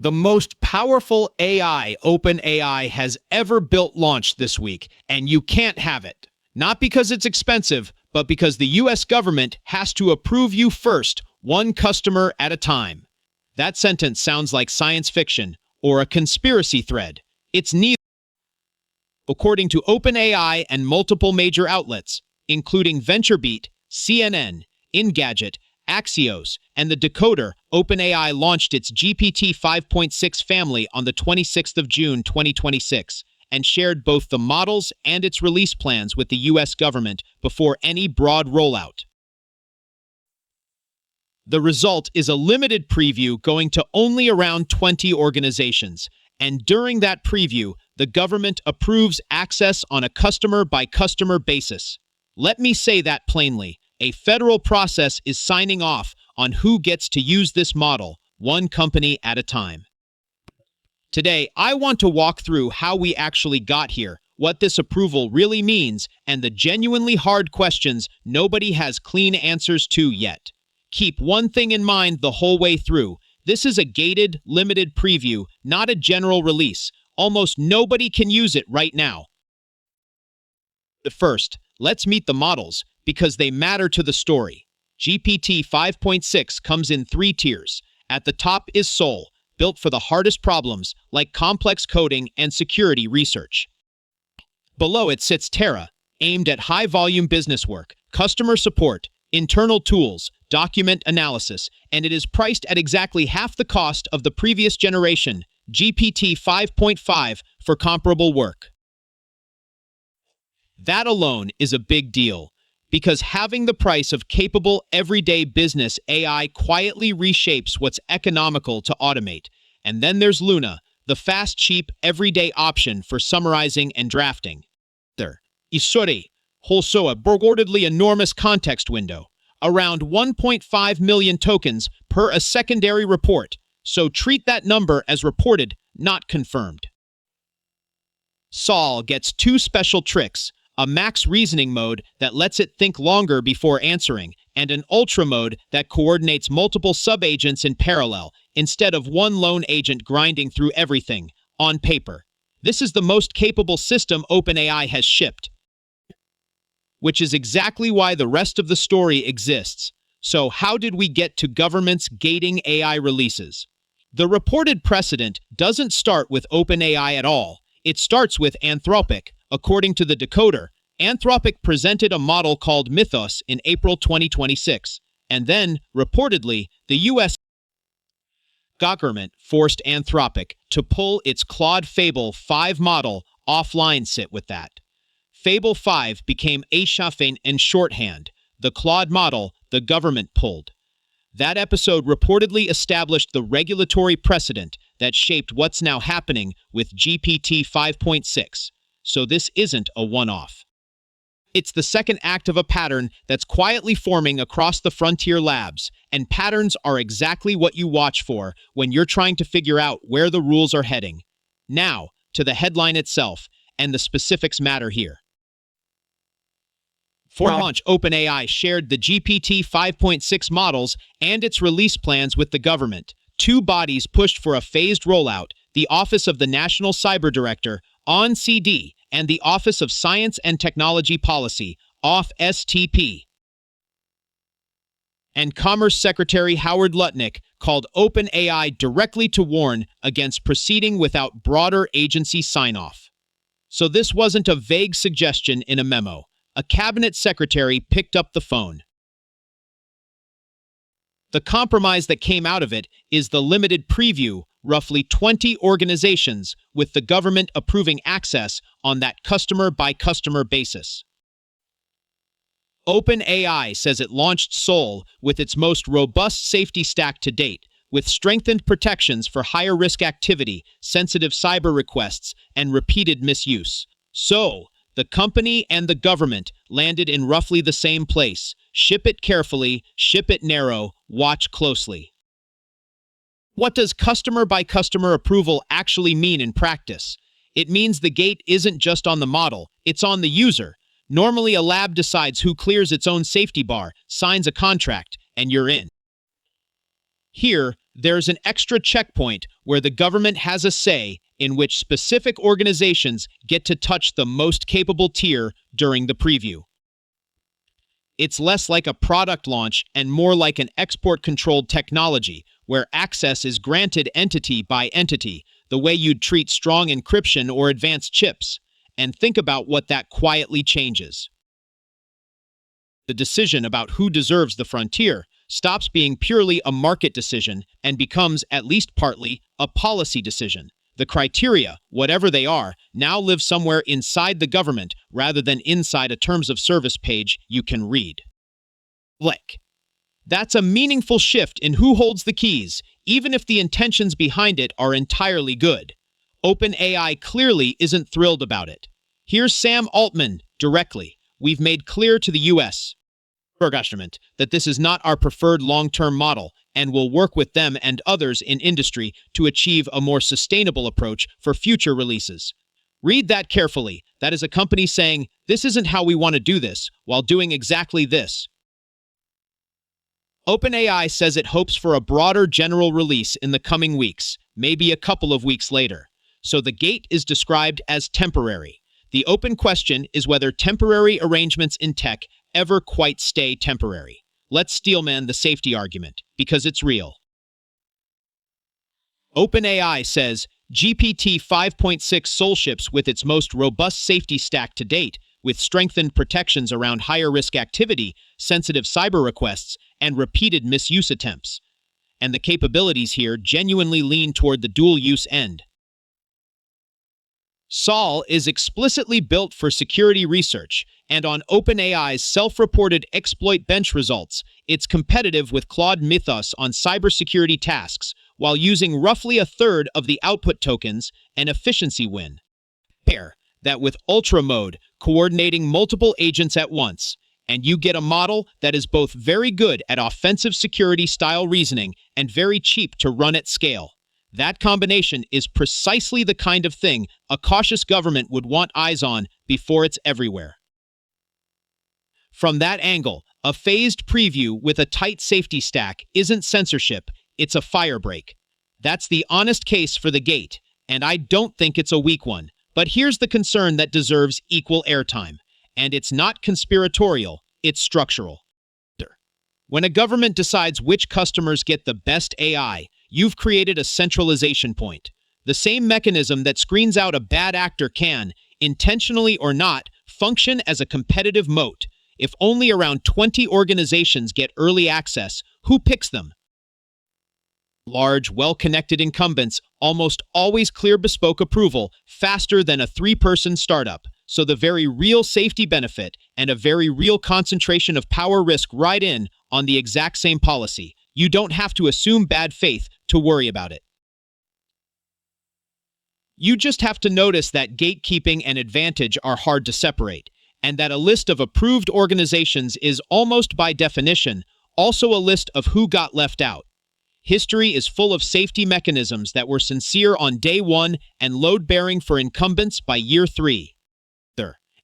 The most powerful AI OpenAI has ever built launched this week, and you can't have it. Not because it's expensive, but because the US government has to approve you first, one customer at a time. That sentence sounds like science fiction or a conspiracy thread. It's neither. According to OpenAI and multiple major outlets, including VentureBeat, CNN, Engadget, Axios, and the Decoder, OpenAI launched its GPT-5.6 family on the 26th of June 2026 and shared both the models and its release plans with the US government before any broad rollout. The result is a limited preview going to only around 20 organizations, and during that preview, the government approves access on a customer-by-customer basis. Let me say that plainly. A federal process is signing off on who gets to use this model, one company at a time. Today, I want to walk through how we actually got here, what this approval really means, and the genuinely hard questions nobody has clean answers to yet. Keep one thing in mind the whole way through. This is a gated, limited preview, not a general release. Almost nobody can use it right now. First, let's meet the models, because they matter to the story. GPT 5.6 comes in 3 tiers. At the top is Sol, built for the hardest problems like complex coding and security research. Below it sits Terra, aimed at high-volume business work, customer support, internal tools, document analysis, and it is priced at exactly half the cost of the previous generation, GPT 5.5, for comparable work. That alone is a big deal, because having the price of capable everyday business AI quietly reshapes what's economical to automate. And then there's Luna, the fast, cheap, everyday option for summarizing and drafting. Isori, also a reportedly enormous context window, around 1.5 million tokens per a secondary report, so treat that number as reported, not confirmed. Sol gets 2 special tricks: a max reasoning mode that lets it think longer before answering, and an ultra mode that coordinates multiple sub-agents in parallel, instead of one lone agent grinding through everything, on paper. This is the most capable system OpenAI has shipped, which is exactly why the rest of the story exists. So how did we get to governments gating AI releases? The reported precedent doesn't start with OpenAI at all. It starts with Anthropic. According to the Decoder, Anthropic presented a model called Mythos in April 2026, and then, reportedly, the US government forced Anthropic to pull its Fable 5 model offline. Sit with that. Fable 5 became Axios in shorthand, the Claude model the government pulled. That episode reportedly established the regulatory precedent that shaped what's now happening with GPT 5.6. So this isn't a one-off. It's the second act of a pattern that's quietly forming across the frontier labs, and patterns are exactly what you watch for when you're trying to figure out where the rules are heading. Now, to the headline itself, and the specifics matter here. For launch, OpenAI shared the GPT 5.6 models and its release plans with the government. 2 bodies pushed for a phased rollout: the Office of the National Cyber Director, ONCD, and the Office of Science and Technology Policy, OSTP. And Commerce Secretary Howard Lutnick called OpenAI directly to warn against proceeding without broader agency sign-off. So this wasn't a vague suggestion in a memo. A cabinet secretary picked up the phone. The compromise that came out of it is the limited preview, roughly 20 organizations, with the government approving access on that customer-by-customer basis. OpenAI says it launched Sol with its most robust safety stack to date, with strengthened protections for higher-risk activity, sensitive cyber requests, and repeated misuse. So, the company and the government landed in roughly the same place. Ship it carefully, ship it narrow, watch closely. What does customer-by-customer approval actually mean in practice? It means the gate isn't just on the model, it's on the user. Normally, a lab decides who clears its own safety bar, signs a contract, and you're in. Here, there's an extra checkpoint where the government has a say in which specific organizations get to touch the most capable tier during the preview. It's less like a product launch and more like an export-controlled technology where access is granted entity by entity, the way you'd treat strong encryption or advanced chips. And think about what that quietly changes. The decision about who deserves the frontier stops being purely a market decision and becomes, at least partly, a policy decision. The criteria, whatever they are, now live somewhere inside the government rather than inside a terms of service page you can read. That's a meaningful shift in who holds the keys, even if the intentions behind it are entirely good. OpenAI clearly isn't thrilled about it. Here's Sam Altman directly. We've made clear to the U.S. government that this is not our preferred long-term model, and will work with them and others in industry to achieve a more sustainable approach for future releases. Read that carefully. That is a company saying, this isn't how we want to do this, while doing exactly this. OpenAI says it hopes for a broader general release in the coming weeks, maybe a couple of weeks later. So the gate is described as temporary. The open question is whether temporary arrangements in tech ever quite stay temporary. Let's steelman the safety argument, because it's real. OpenAI says GPT-5.6 Sol ships with its most robust safety stack to date, with strengthened protections around higher-risk activity, sensitive cyber requests, and repeated misuse attempts. And the capabilities here genuinely lean toward the dual-use end. Sol is explicitly built for security research, and on OpenAI's self-reported ExploitBench results, it's competitive with Claude Mythos on cybersecurity tasks, while using roughly a third of the output tokens, an efficiency win. Pair that with Ultra Mode, coordinating multiple agents at once, and you get a model that is both very good at offensive security-style reasoning and very cheap to run at scale. That combination is precisely the kind of thing a cautious government would want eyes on before it's everywhere. From that angle, a phased preview with a tight safety stack isn't censorship, it's a firebreak. That's the honest case for the gate, and I don't think it's a weak one. But here's the concern that deserves equal airtime, and it's not conspiratorial, it's structural. When a government decides which customers get the best AI, you've created a centralization point. The same mechanism that screens out a bad actor can, intentionally or not, function as a competitive moat. If only around 20 organizations get early access, who picks them? Large, well-connected incumbents almost always clear bespoke approval faster than a 3-person startup, so the very real safety benefit and a very real concentration of power risk ride in on the exact same policy. You don't have to assume bad faith to worry about it. You just have to notice that gatekeeping and advantage are hard to separate, and that a list of approved organizations is almost by definition also a list of who got left out. History is full of safety mechanisms that were sincere on day 1 and load-bearing for incumbents by year 3.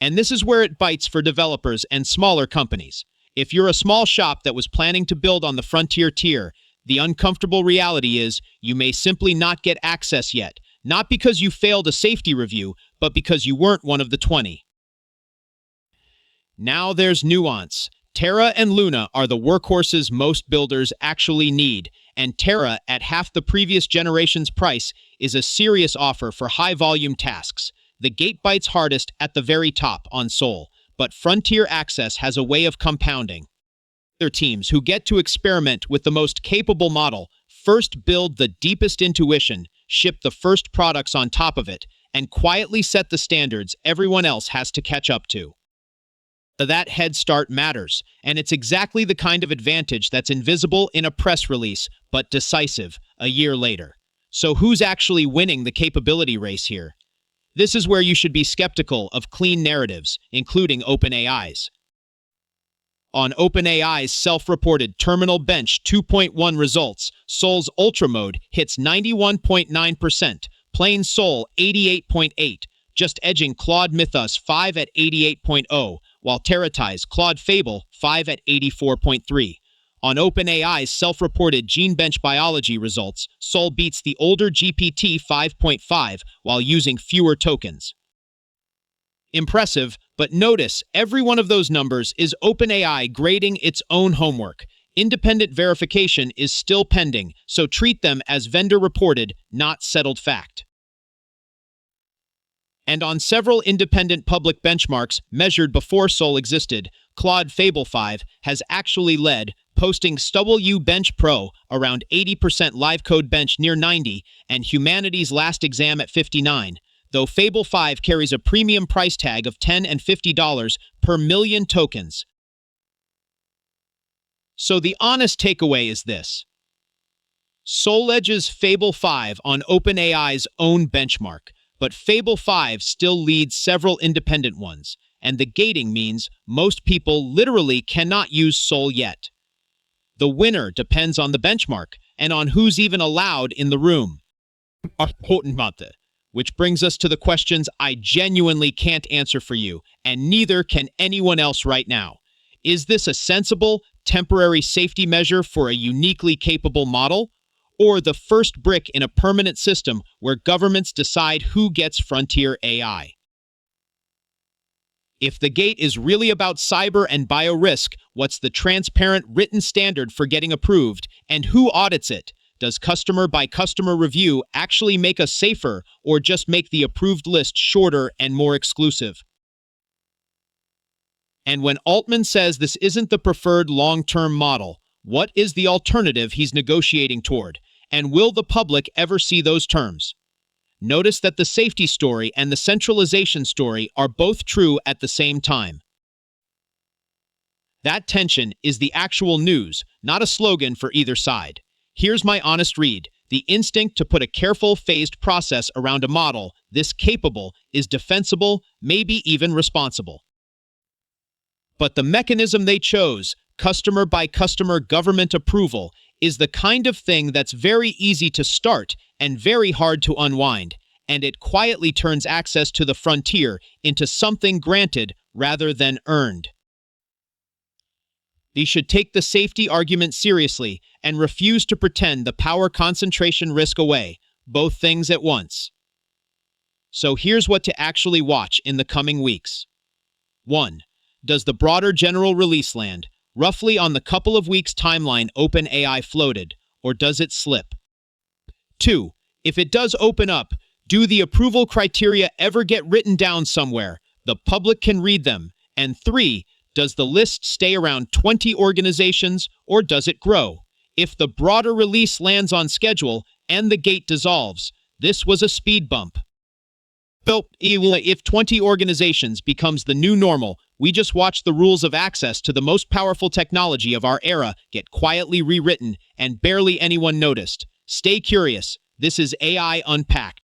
And this is where it bites for developers and smaller companies. If you're a small shop that was planning to build on the frontier tier, the uncomfortable reality is you may simply not get access yet, not because you failed a safety review, but because you weren't one of the 20. Now there's nuance. Terra and Luna are the workhorses most builders actually need, and Terra, at half the previous generation's price, is a serious offer for high-volume tasks. The gate bites hardest at the very top on Sol, but Frontier Access has a way of compounding. Other teams who get to experiment with the most capable model first build the deepest intuition, ship the first products on top of it, and quietly set the standards everyone else has to catch up to. That head start matters, and it's exactly the kind of advantage that's invisible in a press release, but decisive a year later. So who's actually winning the capability race here? This is where you should be skeptical of clean narratives, including OpenAI's. On OpenAI's self-reported Terminal Bench 2.1 results, Sol's Ultra Mode hits 91.9%, Plain Sol 88.8%, just edging Claude Mythos 5 at 88.0%, while Terra ties Claude Fable 5 at 84.3%. On OpenAI's self-reported GeneBench biology results, Sol beats the older GPT-5.6 while using fewer tokens. Impressive, but notice every one of those numbers is OpenAI grading its own homework. Independent verification is still pending, so treat them as vendor-reported, not settled fact. And on several independent public benchmarks measured before Sol existed, Claude Fable 5 has actually led, posting WBench Pro around 80%, live code bench near 90, and humanity's last exam at 59, though Fable 5 carries a premium price tag of $10 and $50 per million tokens. So the honest takeaway is this. Sol edges Fable 5 on OpenAI's own benchmark, but Fable 5 still leads several independent ones, and the gating means most people literally cannot use Sol yet. The winner depends on the benchmark and on who's even allowed in the room. Which brings us to the questions I genuinely can't answer for you, and neither can anyone else right now. Is this a sensible, temporary safety measure for a uniquely capable model, or the first brick in a permanent system where governments decide who gets frontier AI? If the gate is really about cyber and biorisk, what's the transparent written standard for getting approved, and who audits it? Does customer-by-customer review actually make us safer, or just make the approved list shorter and more exclusive? And when Altman says this isn't the preferred long-term model, what is the alternative he's negotiating toward? And will the public ever see those terms? Notice that the safety story and the centralization story are both true at the same time. That tension is the actual news, not a slogan for either side. Here's my honest read. The instinct to put a careful, phased process around a model this capable is defensible, maybe even responsible. But the mechanism they chose, customer-by-customer government approval, is the kind of thing that's very easy to start and very hard to unwind, and it quietly turns access to the frontier into something granted rather than earned. They should take the safety argument seriously and refuse to pretend the power concentration risk away, both things at once. So here's what to actually watch in the coming weeks. 1. Does the broader general release land, roughly on the couple of weeks timeline OpenAI floated, or does it slip? 2. If it does open up, do the approval criteria ever get written down somewhere? The public can read them. And 3. Does the list stay around 20 organizations, or does it grow? If the broader release lands on schedule and the gate dissolves, this was a speed bump. If 20 organizations becomes the new normal, we just watch the rules of access to the most powerful technology of our era get quietly rewritten and barely anyone noticed. Stay curious. This is AI Unpacked.